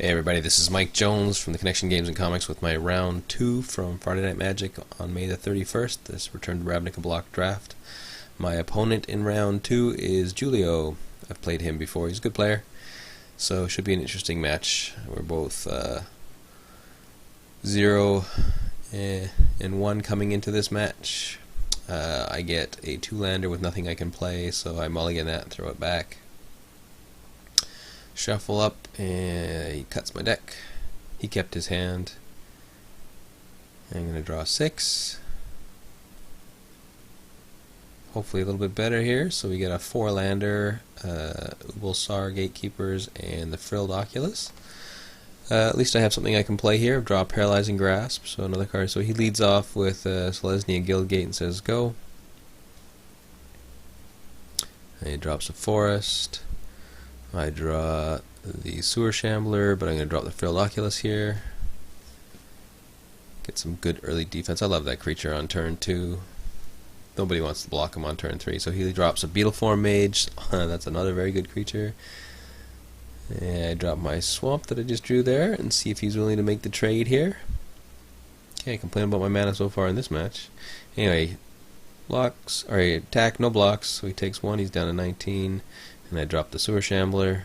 Hey everybody, this is Mike Jones from the Connection Games and Comics with my round 2 from Friday Night Magic on May the 31st, this Return to Ravnica block draft. My opponent in round 2 is Julio. I've played him before, he's a good player, so it should be an interesting match. We're both 0 and 1 coming into this match. I get a 2-lander with nothing I can play, so I mulligan that and throw it back. Shuffle up, and he cuts my deck. He kept his hand. I'm going to draw 6. Hopefully a little bit better here. So we get a 4-lander, Ubulsar, Gatekeepers, and the Frilled Oculus. At least I have something I can play here. Draw Paralyzing Grasp, so another card. So he leads off with Selesnya Guildgate and says go. And he drops a Forest. I draw the Sewer Shambler, but I'm going to drop the Frilled Oculus here. Get some good early defense. I love that creature on turn 2. Nobody wants to block him on turn 3, so he drops a Beetleform Mage. That's another very good creature. And I drop my Swamp that I just drew there and see if he's willing to make the trade here. Can't complain about my mana so far in this match. Anyway, blocks, or attack, no blocks, so he takes 1, he's down to 19. And I drop the Sewer Shambler.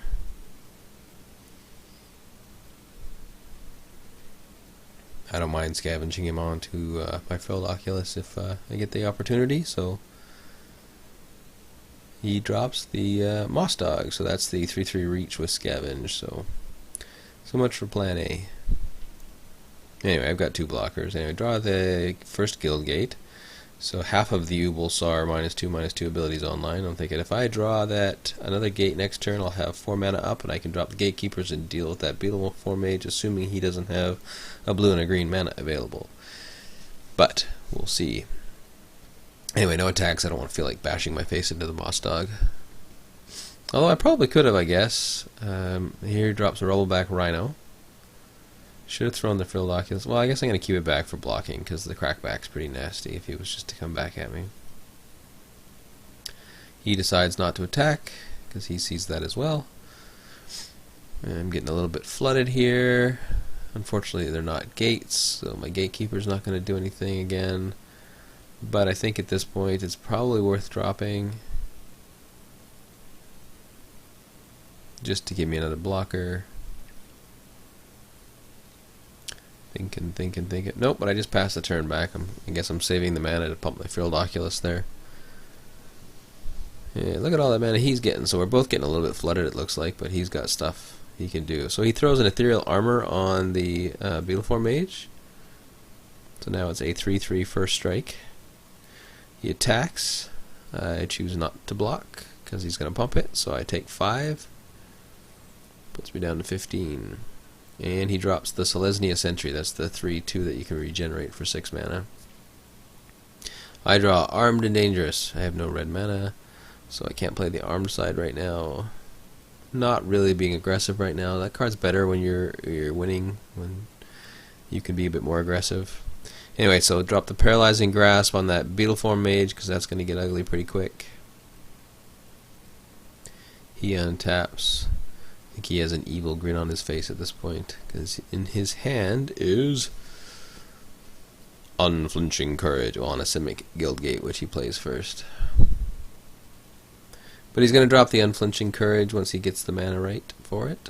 I don't mind scavenging him onto my Frilled Oculus if I get the opportunity. So he drops the Moss Dog, so that's the 3/3 reach with Scavenge. So much for Plan A. Anyway, I've got 2 blockers. Anyway, draw the first Guildgate. So half of the Ubulsar -2/-2 abilities online. I'm thinking if I draw that another gate next turn, I'll have 4 mana up, and I can drop the Gatekeepers and deal with that Beetleform Mage, assuming he doesn't have a blue and a green mana available. But we'll see. Anyway, no attacks. I don't want to feel like bashing my face into the Moss Dog. Although I probably could have, I guess. Here drops a Rubbleback Rhino. Should have thrown the Frilled Oculus. Well, I guess I'm going to keep it back for blocking because the crackback's pretty nasty if he was just to come back at me. He decides not to attack because he sees that as well. And I'm getting a little bit flooded here. Unfortunately, they're not gates, so my Gatekeeper's not going to do anything again. But I think at this point it's probably worth dropping just to give me another blocker. Thinking. Nope, but I just passed the turn back. I guess I'm saving the mana to pump my Frilled Oculus there. Yeah, look at all that mana he's getting. So we're both getting a little bit flooded, it looks like, but he's got stuff he can do. So he throws an Ethereal Armor on the Beetleform Mage. So now it's a 3/3 first strike. He attacks. I choose not to block because he's going to pump it. So I take 5. Puts me down to 15. And he drops the Selesnya Sentry. That's the 3/2 that you can regenerate for 6 mana. I draw Armed and Dangerous. I have no red mana, so I can't play the armed side right now. Not really being aggressive right now. That card's better when you're winning, when you can be a bit more aggressive. Anyway, so drop the Paralyzing Grasp on that Beetleform Mage because that's going to get ugly pretty quick. He untaps. I think he has an evil grin on his face at this point, because in his hand is Unflinching Courage on a Simic Guildgate, which he plays first. But he's going to drop the Unflinching Courage once he gets the mana right for it.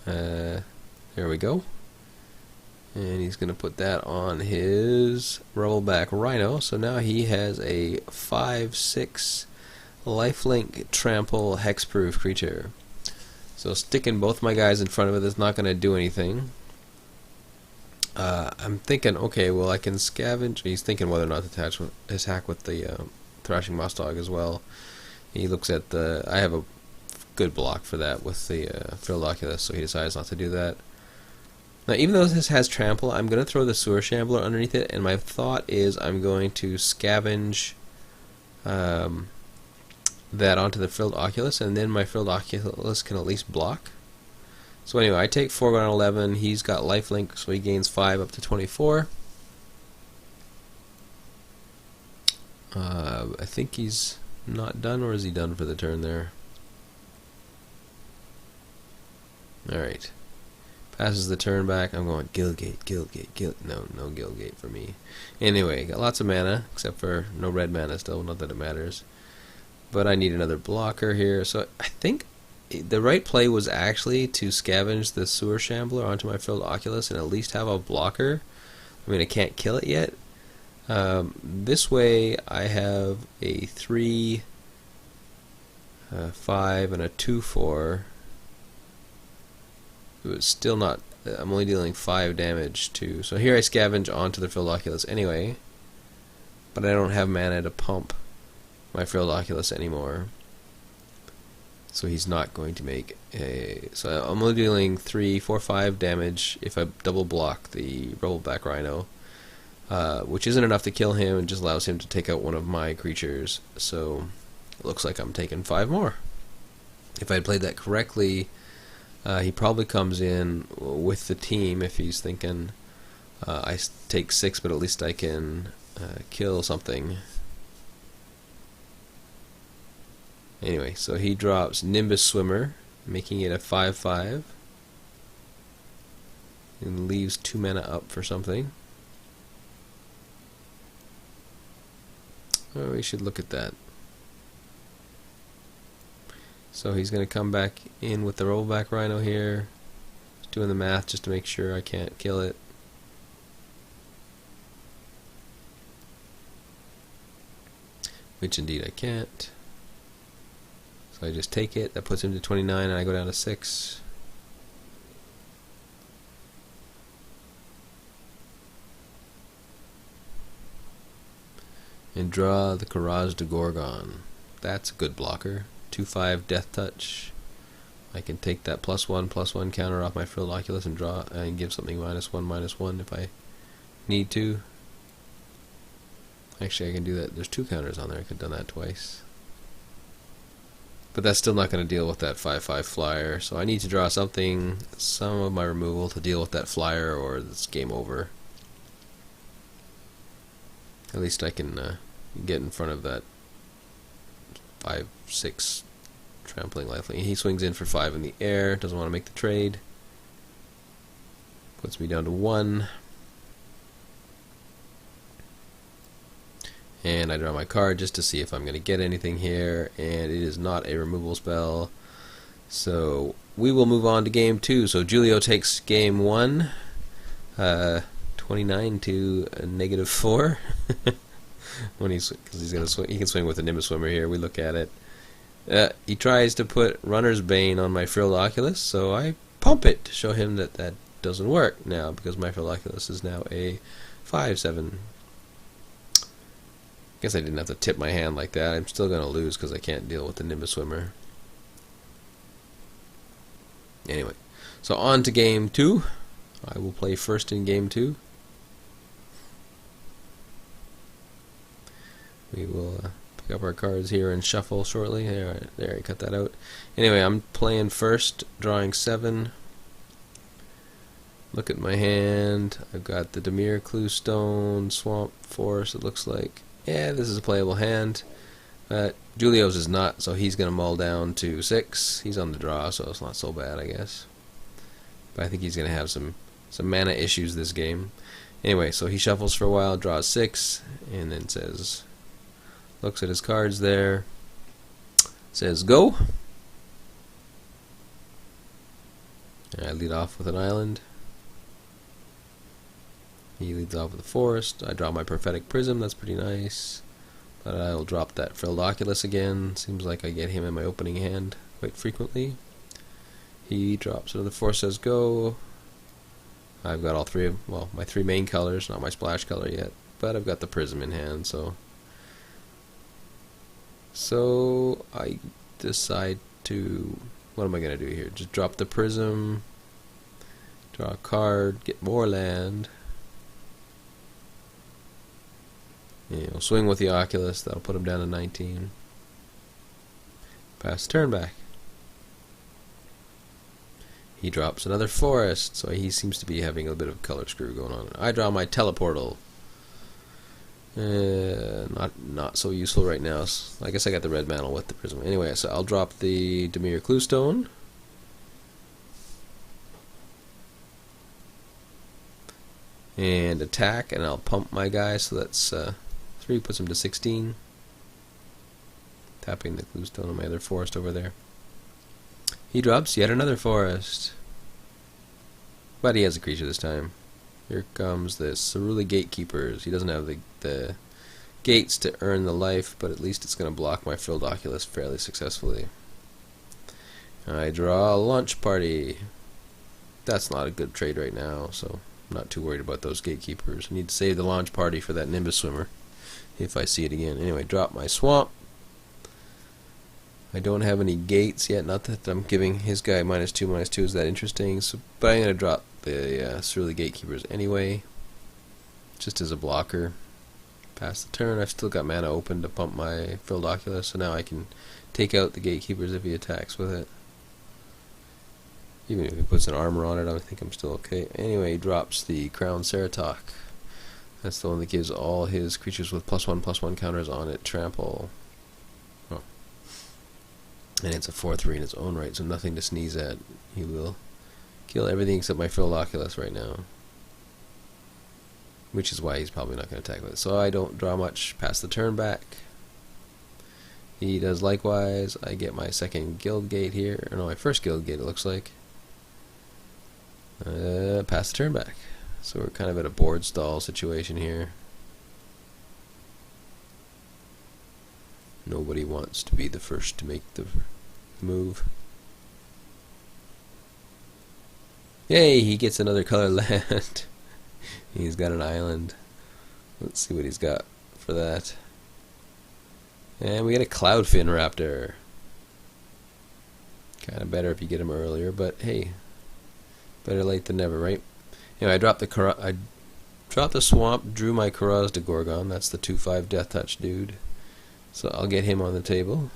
There we go. And he's going to put that on his Rubbleback Rhino, so now he has a 5/6 lifelink trample hexproof creature. So sticking both my guys in front of it is not going to do anything. I'm thinking, okay, well I can scavenge. He's thinking whether or not to attack with the Thrashing Moss Dog as well. He looks at the. I have a good block for that with the Frilled Oculus, so he decides not to do that. Now, even though this has trample, I'm going to throw the Sewer Shambler underneath it, and my thought is I'm going to scavenge that onto the Frilled Oculus, and then my Frilled Oculus can at least block. So anyway, I take 4 on 11. He's got lifelink, so he gains 5 up to 24. I think he's not done, or is he done for the turn there? Alright. Passes the turn back. I'm going Guildgate, Guildgate, Guild. No, no Guildgate for me. Anyway, got lots of mana, except for no red mana still, not that it matters. But I need another blocker here, so I think the right play was actually to scavenge the Sewer Shambler onto my Filled Oculus and at least have a blocker. I mean, I can't kill it yet. This way I have a 3, 5, and a 2/4. It's still not. I'm only dealing 5 damage to. So here I scavenge onto the Filled Oculus anyway, but I don't have mana to pump my Filled Oculus anymore. So he's not going to make a. So I'm only dealing 3, 4, 5 damage if I double block the Rubbleback Rhino, which isn't enough to kill him and just allows him to take out one of my creatures. So it looks like I'm taking 5 more. If I had played that correctly, he probably comes in with the team if he's thinking I take 6, but at least I can kill something. Anyway, so he drops Nimbus Swimmer, making it a 5/5, and leaves 2 mana up for something. Oh, we should look at that. So he's going to come back in with the Rollback Rhino here. Just doing the math just to make sure I can't kill it. Which indeed I can't. So I just take it. That puts him to 29 and I go down to 6. And draw the Courage de Gorgon. That's a good blocker. 2/5 Death Touch. I can take that +1/+1 counter off my Filled Oculus and draw and give something -1/-1 if I need to. Actually, I can do that. There's 2 counters on there. I could have done that twice. But that's still not going to deal with that 5/5 flyer. So I need to draw something, some of my removal to deal with that flyer, or it's game over. At least I can get in front of that 5/6 trampling lifelink. He swings in for 5 in the air. Doesn't want to make the trade. Puts me down to 1. And I draw my card just to see if I'm going to get anything here, and it is not a removal spell. So we will move on to game 2. So Julio takes game 1, 29 to -4. When because he's going to swing, he can swing with the Nimbus Swimmer here. We look at it. He tries to put Runner's Bane on my Filled Oculus, so I pump it to show him that that doesn't work now because my Filled Oculus is now a 5/7. Guess I didn't have to tip my hand like that. I'm still going to lose because I can't deal with the Nimbus Swimmer. Anyway, so on to game 2. I will play first in game 2. We will pick up our cards here and shuffle shortly. There, I cut that out. Anyway, I'm playing first, drawing 7. Look at my hand. I've got the Dimir Cluestone, Swamp Forest, it looks like. Yeah, this is a playable hand. Julio's is not, so he's going to mull down to 6. He's on the draw, so it's not so bad, I guess. But I think he's going to have some mana issues this game. Anyway, so he shuffles for a while, draws 6, and then says, looks at his cards there, says go. And I lead off with an island. He leads off with a forest. I draw my Prophetic Prism, that's pretty nice. But I'll drop that Filled Oculus again. Seems like I get him in my opening hand quite frequently. He drops another forest, says go. I've got all 3 of, well, my 3 main colors, not my splash color yet. But I've got the Prism in hand, so I decide to, what am I going to do here? Just drop the Prism, draw a card, get more land. You know, swing with the Oculus, that'll put him down to 19. Pass turn back. He drops another forest, so he seems to be having a bit of color screw going on. I draw my Teleportal. Not so useful right now. I guess I got the red mantle with the Prism. Anyway, so I'll drop the Dimir Cluestone. And attack, and I'll pump my guy, so that's 3, puts him to 16. Tapping the clue stone on my other forest over there. He drops yet another forest. But he has a creature this time. Here comes the Cerulean Gatekeepers. He doesn't have the gates to earn the life, but at least it's going to block my Frilled Oculus fairly successfully. I draw a launch party. That's not a good trade right now, so I'm not too worried about those gatekeepers. I need to save the launch party for that Nimbus Swimmer if I see it again. Anyway, drop my swamp. I don't have any gates yet, not that I'm giving his guy -2/-2 is that interesting, so, but I'm going to drop the Cerulean Gatekeepers anyway, just as a blocker. Pass the turn. I've still got mana open to pump my Frilled Oculus, so now I can take out the Gatekeepers if he attacks with it. Even if he puts an armor on it, I think I'm still okay. Anyway, he drops the Crown Ceratok. That's the one that gives all his creatures with +1/+1 counters on it trample. Oh. And it's a 4/3 in its own right, so nothing to sneeze at. He will kill everything except my Frilled Oculus right now. Which is why he's probably not going to attack with it. So I don't draw much, pass the turn back. He does likewise. I get my second guild gate here. Or no, my first guild gate it looks like. Pass the turn back. So we're kind of at a board stall situation here. Nobody wants to be the first to make the move. Yay, he gets another color land. He's got an island. Let's see what he's got for that. And we get a Cloudfin Raptor. Kind of better if you get him earlier, but hey, better late than never, right? Anyway, I dropped the swamp, drew my Karaz de Gorgon. That's the 2/5 Death Touch dude. So I'll get him on the table.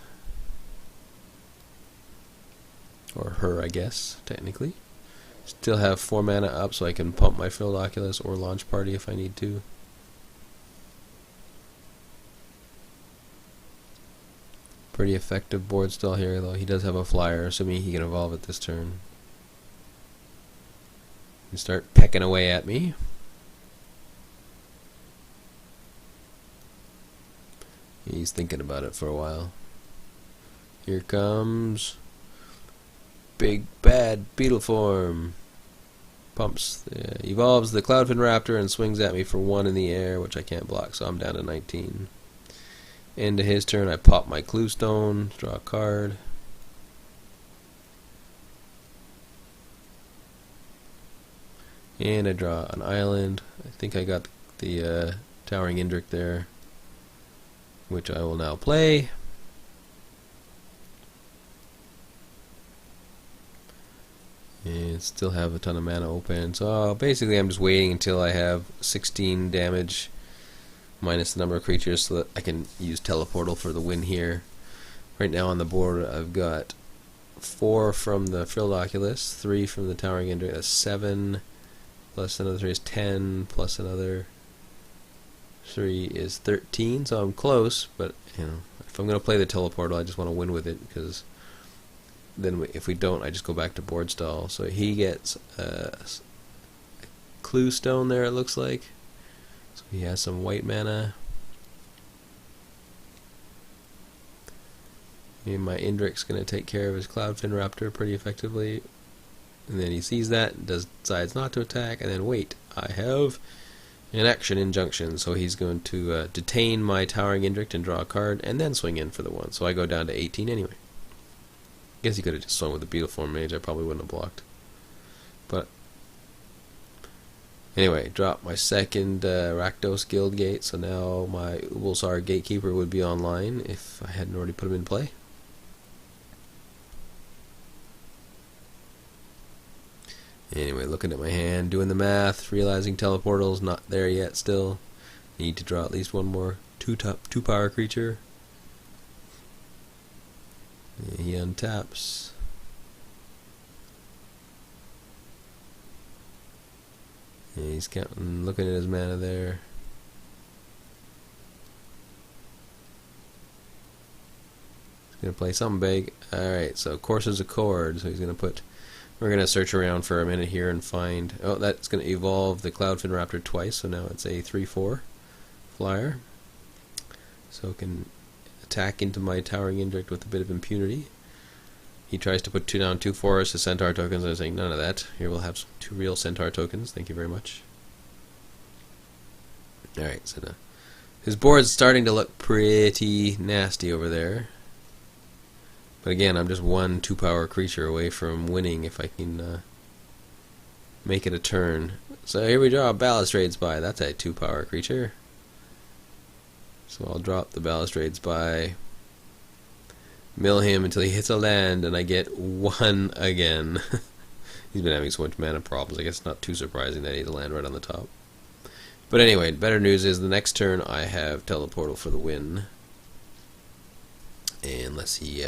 Or her, I guess, technically. Still have 4 mana up, so I can pump my Frilled Oculus or launch party if I need to. Pretty effective board stall here, though. He does have a flyer, assuming he can evolve it this turn. You start pecking away at me. He's thinking about it for a while. Here comes Big Bad Beetle Form. Evolves the Cloudfin Raptor and swings at me for 1 in the air, which I can't block, so I'm down to 19. Into his turn, I pop my Clue Stone, draw a card. And I draw an island. I think I got the Towering Indrik there, which I will now play. And still have a ton of mana open. So basically I'm just waiting until I have 16 damage minus the number of creatures so that I can use Teleportal for the win here. Right now on the board I've got 4 from the Frilled Oculus, 3 from the Towering Indrik, that's 7, plus another 3 is 10, plus another 3 is 13, so I'm close, but you know, if I'm going to play the Teleportal I just want to win with it, because then if we don't, I just go back to board stall. So he gets a Clue Stone there, it looks like. So he has some white mana. And my Indrik's going to take care of his Cloudfin Raptor pretty effectively. And then he sees that, decides not to attack, and then wait, I have an action injunction. So he's going to detain my Towering Indrik and draw a card, and then swing in for the 1. So I go down to 18 anyway. Guess he could have just swung with the Beetle Form Mage. I probably wouldn't have blocked. But anyway, drop my second Rakdos Guild Gate. So now my Ubulsar Gatekeeper would be online if I hadn't already put him in play. Anyway, looking at my hand, doing the math, realizing Teleportal's not there yet still. Need to draw at least one more 2-power creature. And he untaps. And he's counting, looking at his mana there. He's going to play something big. Alright, so Courser's Accord. So he's going to put We're going to search around for a minute here and find... Oh, that's going to evolve the Cloudfin Raptor twice, so now it's a 3/4 flyer. So it can attack into my Towering Indirect with a bit of impunity. He tries to put down 2 forests as Centaur tokens. I was saying, none of that. Here we'll have 2 real Centaur tokens. Thank you very much. Alright, so now his board's starting to look pretty nasty over there. But again, I'm just 1 2-power creature away from winning if I can make it a turn. So here we draw a Balustrade Spy. That's a 2-power creature. So I'll drop the Balustrade Spy, mill him until he hits a land, and I get 1 again. He's been having so much mana problems. I guess it's not too surprising that he had a land right on the top. But anyway, better news is the next turn I have Teleportal for the win. Unless he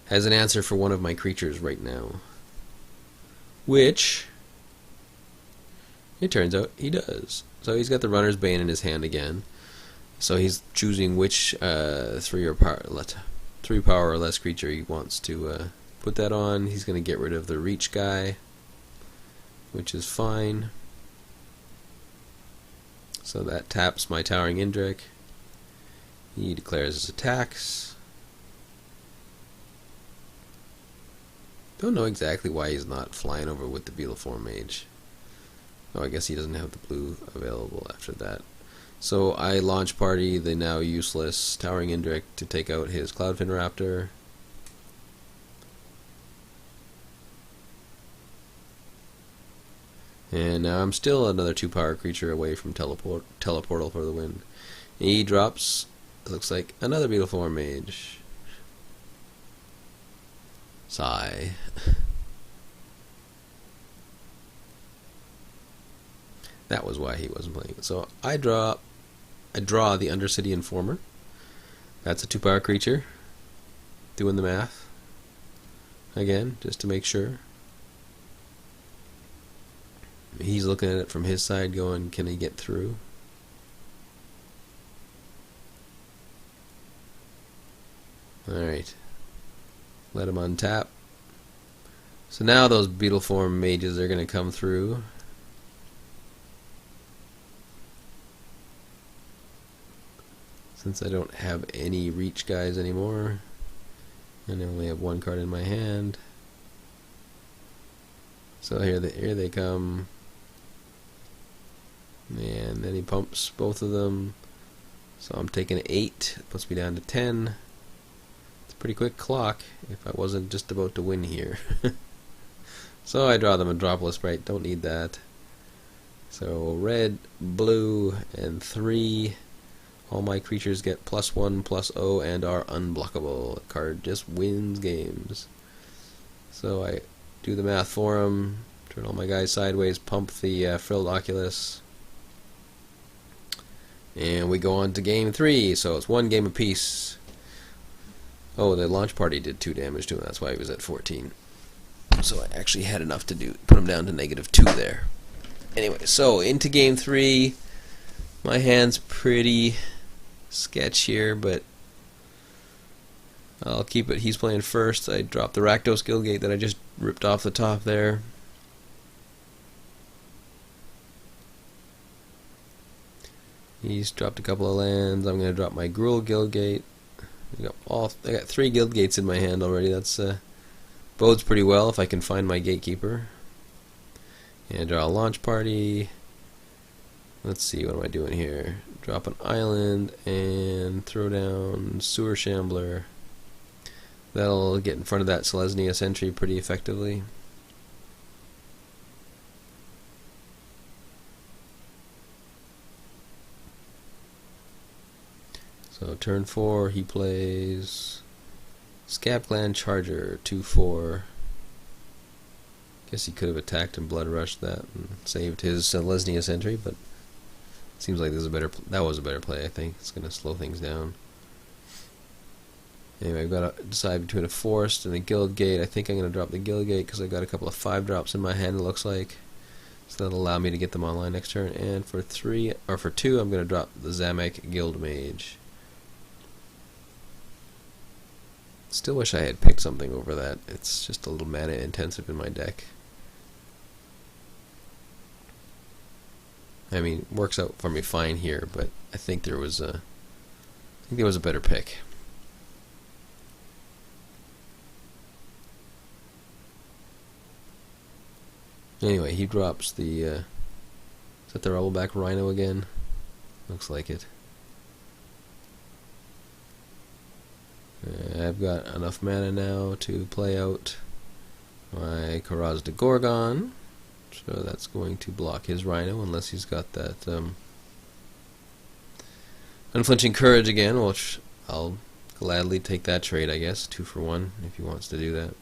has an answer for one of my creatures right now. Which, it turns out, he does. So he's got the Runner's Bane in his hand again. So he's choosing which 3 power or less creature he wants to put that on. He's going to get rid of the Reach guy, which is fine. So that taps my Towering Indirect. He declares his attacks. Don't know exactly why he's not flying over with the Beetleform Mage. Oh, I guess he doesn't have the blue available after that. So I launch party the now useless Towering Indirect to take out his Cloudfin Raptor. And now I'm still another 2-power creature away from Teleportal for the win. He drops, it looks like, another Beetleform Mage. Sigh. That was why he wasn't playing it. So I draw the Undercity Informer. That's a 2-power creature. Doing the math. Again, just to make sure. He's looking at it from his side going, can he get through? Alright. Let him untap. So now those Beetleform Mages are going to come through. Since I don't have any Reach guys anymore, and I only have 1 card in my hand. So here they come. And then he pumps both of them. So I'm taking 8. It puts me down to 10. It's a pretty quick clock if I wasn't just about to win here. So I draw the Metropolis Sprite. Don't need that. So red, blue, and 3. All my creatures get +1/+0 and are unblockable. The card just wins games. So I do the math for him. Turn all my guys sideways. Pump the Frilled Oculus. And we go on to game 3, so it's 1 game apiece. Oh, the launch party did 2 damage to him, that's why he was at 14. So I actually had enough to put him down to -2 there. Anyway, so into game 3. My hand's pretty sketch here, but I'll keep it. He's playing first. I dropped the Rakdos Guildgate that I just ripped off the top there. He's dropped a couple of lands. I'm going to drop my Gruul Guildgate. I got 3 Guildgates in my hand already. That's bodes pretty well if I can find my Gatekeeper. And draw a launch party. Let's see, what am I doing here? Drop an island and throw down Sewer Shambler. That'll get in front of that Selesnya Sentry pretty effectively. So turn 4, he plays Scab Clan Charger, 2/4. Guess he could have attacked and blood rushed that and saved his Selesnya Sentry, but seems like that was a better play. I think it's going to slow things down. Anyway, I've got to decide between a Forest and a Guildgate. I think I'm going to drop the Guildgate because I got a couple of 5-drops in my hand, it looks like. So that'll allow me to get them online next turn. And for 2, I'm going to drop the Zamek Guildmage. Still wish I had picked something over that. It's just a little mana intensive in my deck. I mean, works out for me fine here, but I think there was a better pick. Anyway, he drops the is that the Rubbleback Rhino again? Looks like it. I've got enough mana now to play out my Karaz de Gorgon, so that's going to block his Rhino unless he's got that Unflinching Courage again, which I'll gladly take that trade, I guess. 2 for 1 if he wants to do that.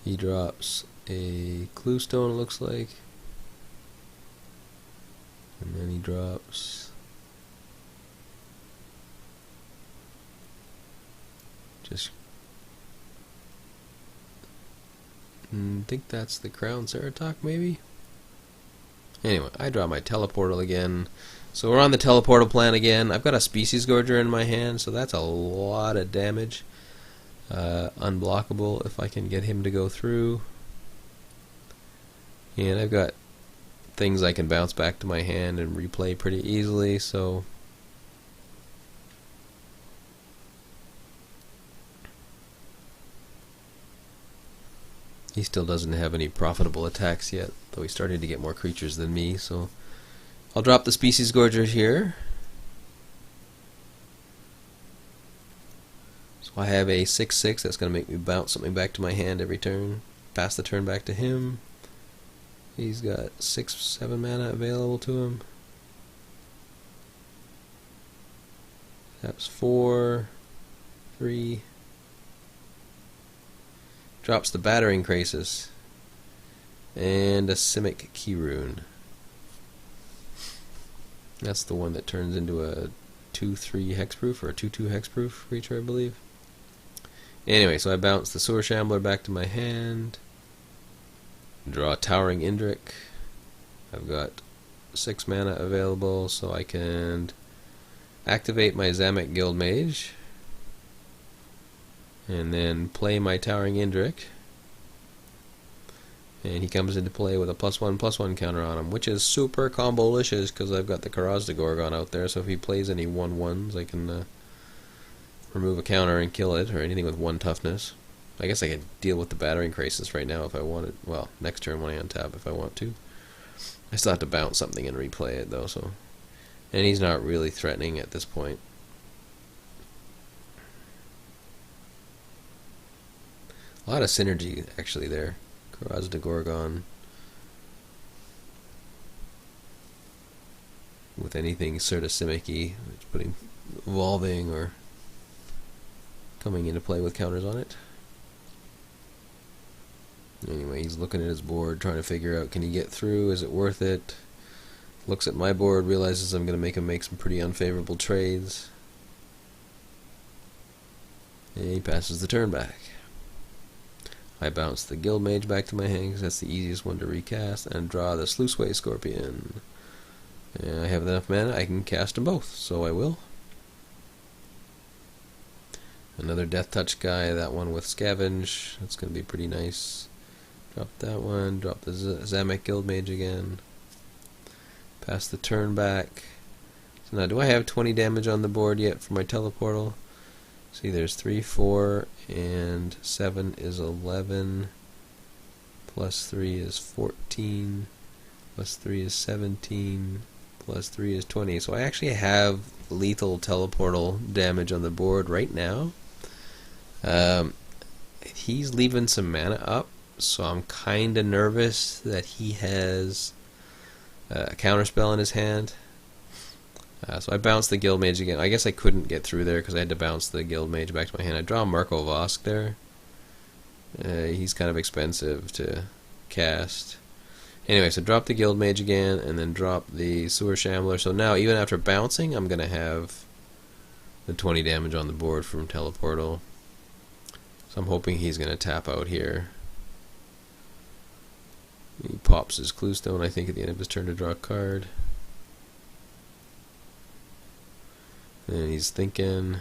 He drops a Clue Stone, it looks like. And then he drops just I think that's the Crown Ceratok, maybe? Anyway, I draw my Teleportal again. So we're on the Teleportal plan again. I've got a Species Gorger in my hand, so that's a lot of damage. Unblockable if I can get him to go through. And I've got things I can bounce back to my hand and replay pretty easily, so he still doesn't have any profitable attacks yet, though he's starting to get more creatures than me, so I'll drop the Species Gorger here. So I have a 6/6 that's going to make me bounce something back to my hand every turn. Pass the turn back to him. He's got 6-7 mana available to him. That's 4, 3. Drops the Battering Krasis and a Simic Keyrune. That's the one that turns into a 2/3 hexproof or a 2/2 hexproof creature, I believe. Anyway, so I bounce the Sewer Shambler back to my hand. Draw Towering Indrik. I've got 6 mana available, so I can activate my Zamek Guildmage and then play my Towering Indrik. And he comes into play with a +1/+1 counter on him, which is super combo-licious because I've got the Karaz de Gorgon out there, so if he plays any 1/1s, I can remove a counter and kill it, or anything with 1 toughness. I guess I could deal with the Battering Krasis right now if I wanted. Well, next turn when I untap if I want to. I still have to bounce something and replay it though, so. And he's not really threatening at this point. A lot of synergy actually there. Karaz de Gorgon with anything sort of Simic-y, putting evolving or coming into play with counters on it. Anyway, he's looking at his board, trying to figure out, can he get through? Is it worth it? Looks at my board, realizes I'm going to make him make some pretty unfavorable trades. And he passes the turn back. I bounce the Guildmage back to my hand because that's the easiest one to recast, and draw the Sluiceway Scorpion. And I have enough mana, I can cast them both, so I will. Another Death Touch guy, that one with Scavenge. That's going to be pretty nice. Drop that one, drop the Zamek Guildmage again. Pass the turn back. So now, do I have 20 damage on the board yet for my Teleportal? See, there's 3, 4, and 7 is 11. Plus 3 is 14. Plus 3 is 17. Plus 3 is 20. So I actually have lethal Teleportal damage on the board right now. He's leaving some mana up, so I'm kinda nervous that he has a counterspell in his hand. So I bounced the Guildmage again. I guess I couldn't get through there because I had to bounce the Guildmage back to my hand. I draw Marco Vosk there. He's kind of expensive to cast. Anyway, so drop the Guildmage again and then drop the Sewer Shambler. So now, even after bouncing, I'm going to have the 20 damage on the board from Teleportal. So I'm hoping he's going to tap out here. He pops his clue stone, I think, at the end of his turn to draw a card. And he's thinking.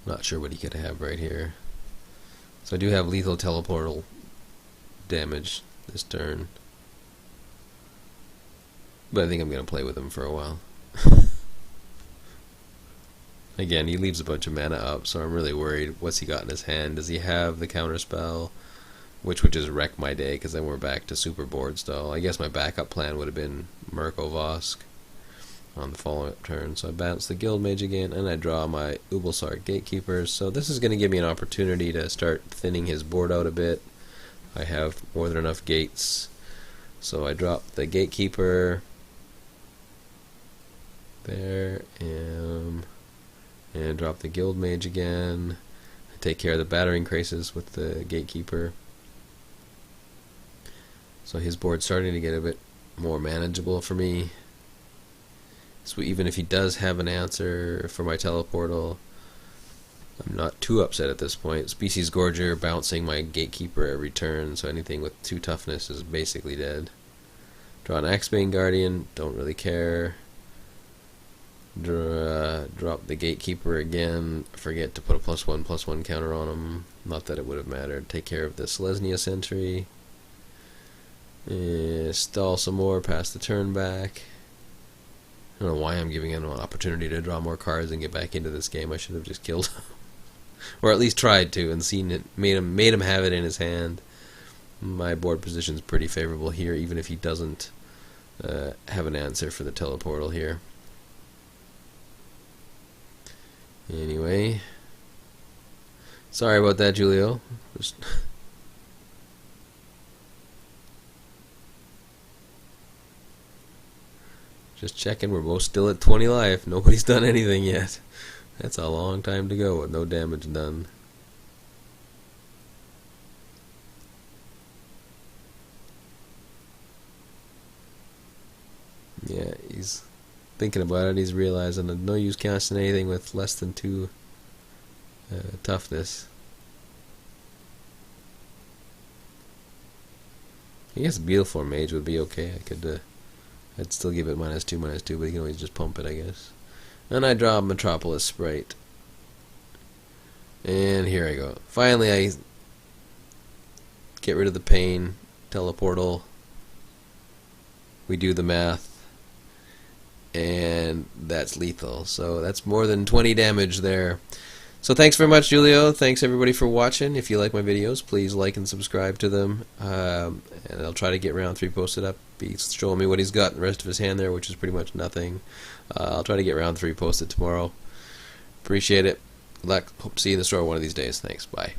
Not sure what he could have right here. So I do have lethal teleportal damage this turn. But I think I'm going to play with him for a while. Again, he leaves a bunch of mana up, so I'm really worried. What's he got in his hand? Does he have the counterspell? Which would just wreck my day, because then we're back to super board style. I guess my backup plan would have been Mirko Vosk on the following turn. So I bounce the Guild Mage again, and I draw my Ubelsar Gatekeepers. So this is going to give me an opportunity to start thinning his board out a bit. I have more than enough gates. So I drop the Gatekeeper there, and drop the Guild Mage again. I take care of the battering crisis with the Gatekeeper. So his board's starting to get a bit more manageable for me. So even if he does have an answer for my teleportal, I'm not too upset at this point. Species Gorger bouncing my Gatekeeper every turn, so anything with 2 toughness is basically dead. Draw an Axebane Guardian, don't really care. Drop the Gatekeeper again. Forget to put a +1/+1 counter on him. Not that it would have mattered. Take care of the Selesnya Sentry. Stall some more, pass the turn back. I don't know why I'm giving him an opportunity to draw more cards and get back into this game. I should have just killed him. Or at least tried to and seen it, made him have it in his hand. My board position's pretty favorable here, even if he doesn't have an answer for the teleportal here. Anyway, sorry about that, Julio. Just checking, we're both still at 20 life. Nobody's done anything yet. That's a long time to go with no damage done. Yeah, he's thinking about it. He's realizing there's no use casting anything with less than 2 toughness. I guess Beautiful Mage would be okay. I'd still give it -2/-2, but you can always just pump it, I guess. And I draw Metropolis Sprite. And here I go. Finally, I get rid of the pain. Teleportal. We do the math. And that's lethal. So that's more than 20 damage there. So thanks very much, Julio. Thanks everybody for watching. If you like my videos, please like and subscribe to them. And I'll try to get round 3 posted up. He's showing me what he's got in the rest of his hand there, which is pretty much nothing. I'll try to get round 3 posted tomorrow. Appreciate it. Good luck. Hope to see you in the store one of these days. Thanks. Bye.